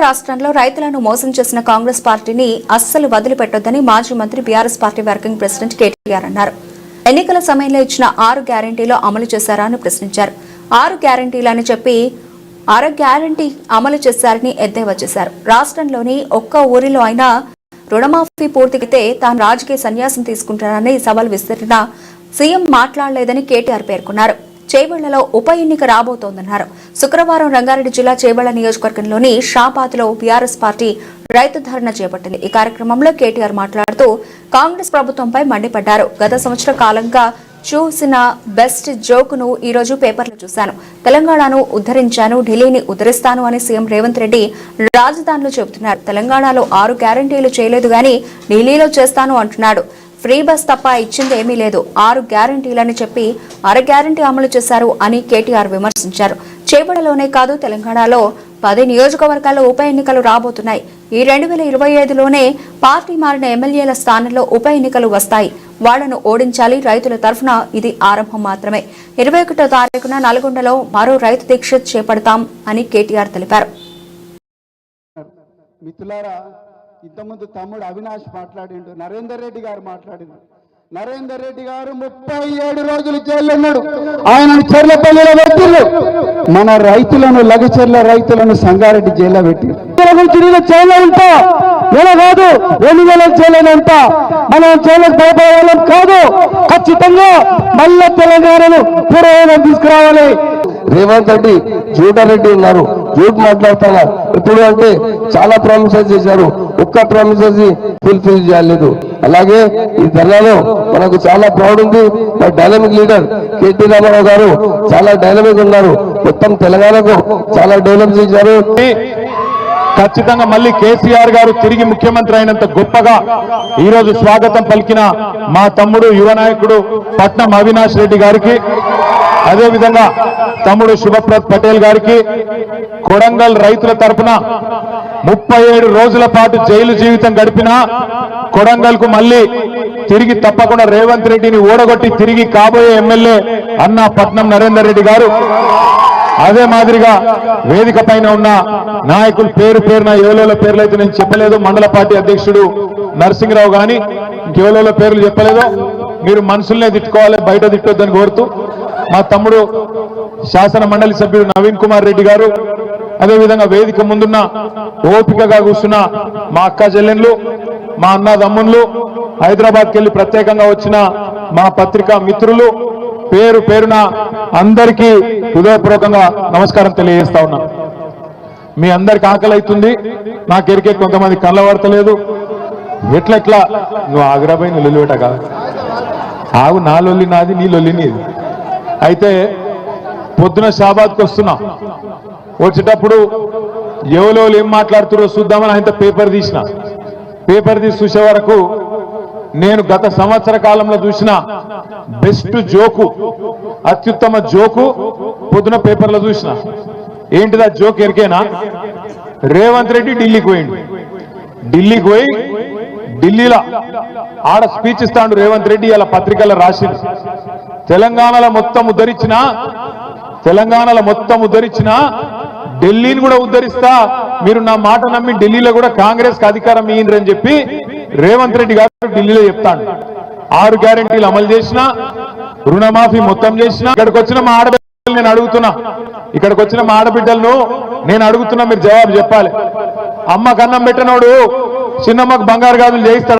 రాష్ట్రంలో రైతులను మోసం చేసిన కాంగ్రెస్ పార్టీని అస్సలు వదిలిపెట్టొద్దని మాజీ మంత్రి BRS party working president KTR అన్నారు. ఎన్నికల సమయంలో ఇచ్చిన 6 గ్యారెంటీలు అమలు చేశారా అని ప్రశ్నించారు. 6 గ్యారెంటీలని చెప్పి 6 గ్యారెంటీ అమలు చేశారని ఎద్దేవా చేశారు. రాష్ట్రంలోని ఒక్క ఊరిలో అయినా రుణమాఫీ పూర్తికితే తాను రాజకీయ సన్యాసం తీసుకుంటానని సవాల్ విసిరిన సీఎం మాట్లాడలేదని కేటీఆర్ పేర్కొన్నారు. చేవెళ్లలో ఉప ఎన్నిక రాబోతోందన్నారు. శుక్రవారం రంగారెడ్డి జిల్లా చేవెళ్ల నియోజకవర్గంలోని షాబాద్లో బీఆర్ఎస్ పార్టీ రైతు ధర్నా చేపట్టింది. ఈ కార్యక్రమంలో కేటీఆర్ మాట్లాడుతూ కాంగ్రెస్ ప్రభుత్వంపై మండిపడ్డారు. గత సంవత్సర కాలంగా చూసిన బెస్ట్ జోకును ఈ రోజు పేపర్లో చూశాను. తెలంగాణను ఉద్ధరించాను, ఢిల్లీని ఉద్ధరిస్తాను అని సీఎం రేవంత్ రెడ్డి రాజధానిలో చెబుతున్నారు. తెలంగాణలో 6 గ్యారెంటీలు చేయలేదు గాని ఢిల్లీలో చేస్తాను అంటున్నాడు. ఫ్రీ బస్ తప్ప ఇచ్చింది ఏమీ లేదు. 6 గ్యారెంటీలని చెప్పి 6 గ్యారెంటీ అమలు చేశారు అని కేటీఆర్ విమర్శించారు. చేవెళ్లలోనే కాదు తెలంగాణలో 10 నియోజకవర్గాల్లో ఉప ఎన్నికలు రాబోతున్నాయి. ఈ 2025లోనే పార్టీ మారిన ఎమ్మెల్యేల స్థానంలో ఉప ఎన్నికలు వస్తాయి. వాళ్లను ఓడించాలి. రైతుల తరఫున ఇది ఆరంభం మాత్రమే. 21వ తారీఖున నల్గొండలో మరో రైతు దీక్ష చేపడతాం అని కేటీఆర్ తెలిపారు. ఇంతకుముందు తమ్ముడు అవినాష్ మాట్లాడిండు, నరేందర్ రెడ్డి గారు మాట్లాడిండు. నరేందర్ రెడ్డి గారు 37 రోజులు జైల్లో ఉన్నాడు. ఆయనను చెర్లపల్లిలో పెట్టిండు. మన రైతులను లగచెర్ల రైతులను సంగారెడ్డి జైల్లో పెట్టిండు. జైల్లో ఉంటా ఎలా కాదు, 2000 జైలేనంత మనం జైలుకు భయపడే కాదు. ఖచ్చితంగా మళ్ళా తెలంగాణను పూర్వవైపు తీసుకురావాలి. రేవంత్ రెడ్డి జూటారెడ్డి ఉన్నారు, జూట్ మాట్లాడుతున్నారు. ఇప్పుడు అంటే చాలా ప్రామిసెస్ చేశారు, ఒక్క ప్రామిసెస్ ఫుల్ఫిల్ చేయలేదు. అలాగే ఈ ధర్నాలో మనకు చాలా ప్రౌడ్ ఉంది. డైనమిక్ లీడర్ కేటీ రామారావు గారు చాలా డైనమిక్ ఉన్నారు. మొత్తం తెలంగాణకు చాలా డెవలప్ చేశారు. ఖచ్చితంగా మళ్ళీ కేసీఆర్ గారు తిరిగి ముఖ్యమంత్రి అయినంత గొప్పగా ఈ రోజు స్వాగతం పలికిన మా తమ్ముడు యువ నాయకుడు పట్నం అవినాష్ రెడ్డి గారికి, అదేవిధంగా తమ్ముడు శుభప్రద్ పటేల్ గారికి, కొడంగల్ రైతుల తరఫున 37 రోజుల పాటు జైలు జీవితం గడిపిన కొడంగల్ కు మళ్ళీ తిరిగి తప్పకుండా రేవంత్ రెడ్డిని ఓడగొట్టి తిరిగి కాబోయే ఎమ్మెల్యే అన్న పట్నం నరేందర్ రెడ్డి గారు, అదే మాదిరిగా వేదిక పైన ఉన్న నాయకులు పేరున ఎవరెవరి పేర్లు అయితే నేను చెప్పలేదు. మండల పార్టీ అధ్యక్షుడు నరసింహరావు గాని ఇంకెవరెవరి పేర్లు చెప్పలేదు. మీరు మనుషుల్నే తిట్టుకోవాలి, బయట తిట్టొద్దని కోరుతూ మా తమ్ముడు శాసన మండలి సభ్యుడు నవీన్ కుమార్ రెడ్డి గారు, అదేవిధంగా వేదిక ముందున్న ఓపికగా కూర్చున్న మా అక్క చెల్లెన్లు, మా అన్నదమ్ముళ్ళు, హైదరాబాద్కి వెళ్ళి ప్రత్యేకంగా వచ్చిన మా పత్రికా మిత్రులు, పేరున అందరికీ హృదయపూర్వకంగా నమస్కారం తెలియజేస్తా ఉన్నా. మీ అందరికి ఆకలి అవుతుంది, నాకెరికే కొంతమంది కళ్ళ పడతలేదు. ఎట్లా నువ్వు ఆగ్రాబాయి నువ్వు లొల్లివేట కాదు, ఆగు, నా లొల్లి నాది, నీ లొల్లి నీది. అయితే పొద్దున షాబాద్కి వస్తున్నా, వచ్చేటప్పుడు ఎవరెవరు ఏం మాట్లాడుతారో చూద్దామని ఆయన పేపర్ తీసి చూసే వరకు నేను గత సంవత్సర కాలంలో చూసిన బెస్ట్ జోకు, అత్యుత్తమ జోకు పొద్దున పేపర్లో చూసిన. ఏంటిదా జోక్ ఎరికేనా? రేవంత్ రెడ్డి ఢిల్లీకి పోయి ఢిల్లీలో ఆడ స్పీచ్ ఇస్తాడు రేవంత్ రెడ్డి. ఇలా పత్రికల్లో రాసింది, తెలంగాణలో మొత్తం ఉద్ధరించిన ఢిల్లీని కూడా ఉద్ధరిస్తా, మీరు నా మాట నమ్మి ఢిల్లీలో కూడా కాంగ్రెస్ కి అధికారం ఇయ్యండి చెప్పి రేవంత్ రెడ్డి గారు ఢిల్లీలో చెప్తాడు. 6 గ్యారెంటీలు అమలు చేసిన, రుణమాఫీ మొత్తం చేసిన. ఇక్కడికి వచ్చిన మా ఆడబిడ్డలు నేను అడుగుతున్నా, మీరు జవాబు చెప్పాలి. అమ్మకు అన్నం పెట్టినోడు చిన్నమ్మకు బంగారు గాజులు చేయిస్తాడు.